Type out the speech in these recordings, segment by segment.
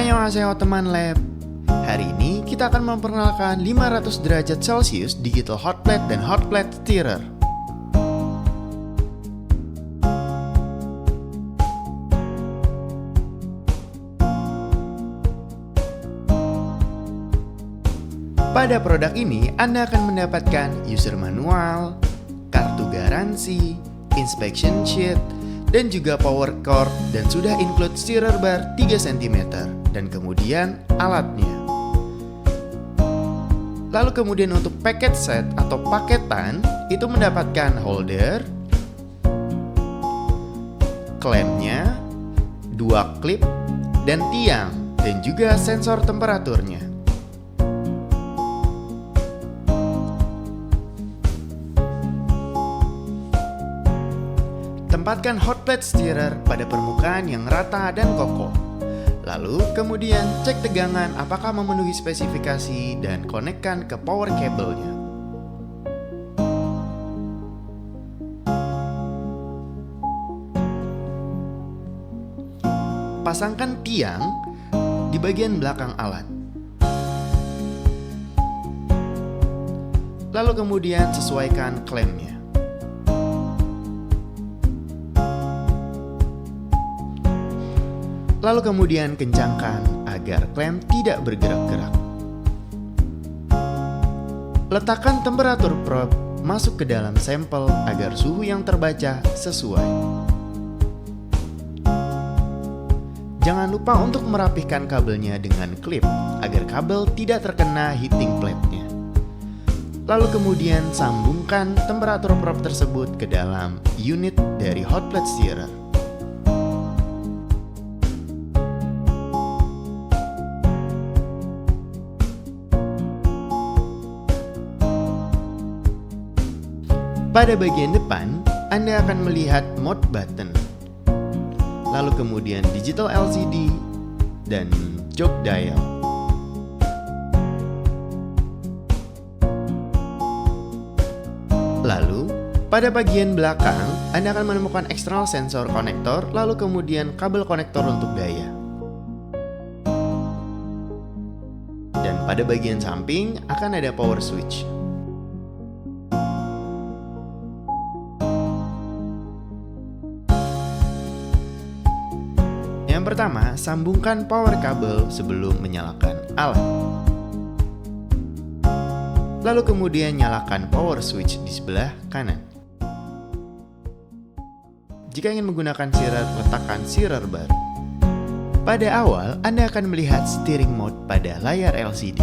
Annyeonghaseyo teman lab. Hari ini kita akan memperkenalkan 500 derajat Celcius digital hot plate dan hot plate stirrer. Pada produk ini, Anda akan mendapatkan user manual, kartu garansi, inspection sheet, dan juga power cord, dan sudah include stirrer bar 3 cm, dan kemudian alatnya. Lalu kemudian untuk paket set atau paketan, itu mendapatkan holder, klemnya, 2 klip, dan tiang, dan juga sensor temperaturnya. Tempatkan hot plate stirrer pada permukaan yang rata dan kokoh. Lalu kemudian cek tegangan apakah memenuhi spesifikasi dan konekkan ke power cable-nya. Pasangkan tiang di bagian belakang alat. Lalu kemudian sesuaikan klemnya. Lalu kemudian kencangkan agar klem tidak bergerak-gerak. Letakkan temperatur probe masuk ke dalam sampel agar suhu yang terbaca sesuai. Jangan lupa untuk merapihkan kabelnya dengan klip agar kabel tidak terkena heating plate-nya. Lalu kemudian sambungkan temperatur probe tersebut ke dalam unit dari hot plate stirrer. Pada bagian depan, Anda akan melihat mode button, lalu kemudian digital LCD, dan jog dial. Lalu, pada bagian belakang, Anda akan menemukan external sensor konektor, lalu kemudian kabel konektor untuk daya. Dan pada bagian samping akan ada power switch. Yang pertama, sambungkan power kabel sebelum menyalakan alat. Lalu kemudian nyalakan power switch di sebelah kanan. Jika ingin menggunakan stirrer, letakkan stirrer bar. Pada awal, Anda akan melihat steering mode pada layar LCD.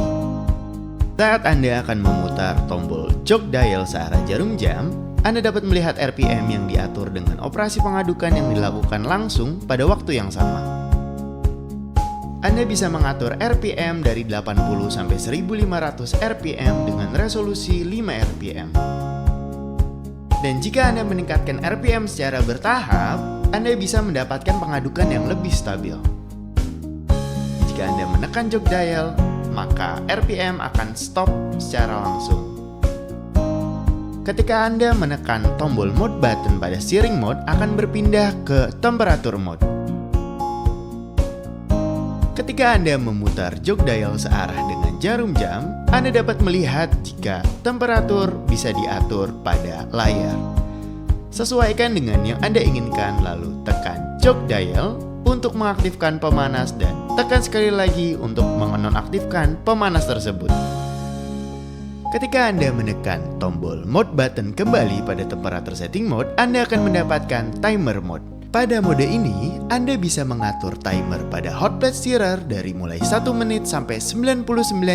Saat Anda akan memutar tombol jog dial searah jarum jam, Anda dapat melihat RPM yang diatur dengan operasi pengadukan yang dilakukan langsung pada waktu yang sama. Anda bisa mengatur RPM dari 80 sampai 1500 RPM dengan resolusi 5 RPM. Dan jika Anda meningkatkan RPM secara bertahap, Anda bisa mendapatkan pengadukan yang lebih stabil. Jika Anda menekan jog dial, maka RPM akan stop secara langsung. Ketika Anda menekan tombol mode button pada steering mode akan berpindah ke temperatur mode. Ketika Anda memutar jog dial searah dengan jarum jam, Anda dapat melihat jika temperatur bisa diatur pada layar. Sesuaikan dengan yang Anda inginkan lalu tekan jog dial untuk mengaktifkan pemanas dan tekan sekali lagi untuk menonaktifkan pemanas tersebut. Ketika Anda menekan tombol mode button kembali pada temperatur setting mode, Anda akan mendapatkan timer mode. Pada mode ini, Anda bisa mengatur timer pada hot plate stirrer dari mulai 1 menit sampai 99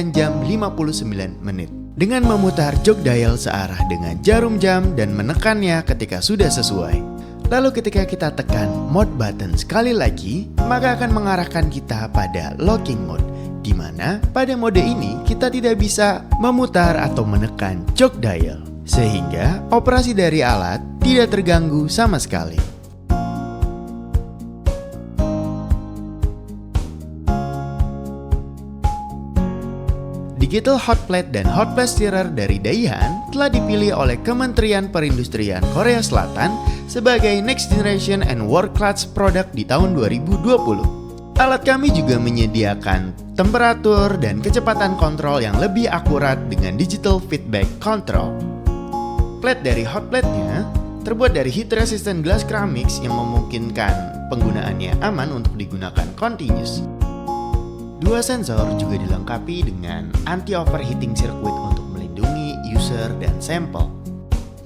jam 59 menit. Dengan memutar jog dial searah dengan jarum jam dan menekannya ketika sudah sesuai. Lalu ketika kita tekan mode button sekali lagi, maka akan mengarahkan kita pada locking mode, di mana pada mode ini kita tidak bisa memutar atau menekan jog dial, sehingga operasi dari alat tidak terganggu sama sekali. Digital hot plate dan hot plate stirrer dari Daehan telah dipilih oleh Kementerian Perindustrian Korea Selatan sebagai Next Generation and World Class Product di tahun 2020. Alat kami juga menyediakan temperatur dan kecepatan kontrol yang lebih akurat dengan digital feedback control. Plat dari hot plate-nya terbuat dari heat resistant glass ceramics yang memungkinkan penggunaannya aman untuk digunakan continuous. Dua sensor juga dilengkapi dengan anti-overheating circuit untuk melindungi user dan sampel.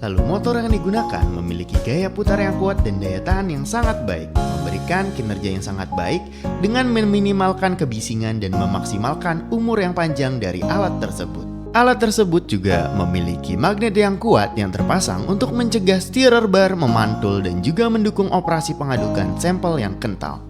Lalu motor yang digunakan memiliki gaya putar yang kuat dan daya tahan yang sangat baik, memberikan kinerja yang sangat baik dengan meminimalkan kebisingan dan memaksimalkan umur yang panjang dari alat tersebut. Alat tersebut juga memiliki magnet yang kuat yang terpasang untuk mencegah steerer bar memantul dan juga mendukung operasi pengadukan sampel yang kental.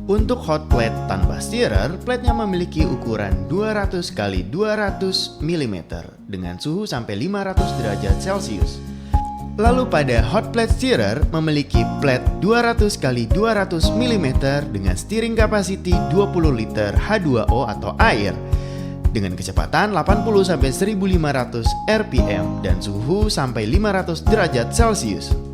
Untuk hot plate tanpa steerer, plate-nya memiliki ukuran 200 x 200 mm dengan suhu sampai 500 derajat Celcius. Lalu pada hot plate steerer memiliki plate 200 x 200 mm dengan steering capacity 20 liter H2O atau air dengan kecepatan 80-1500 rpm dan suhu sampai 500 derajat Celcius.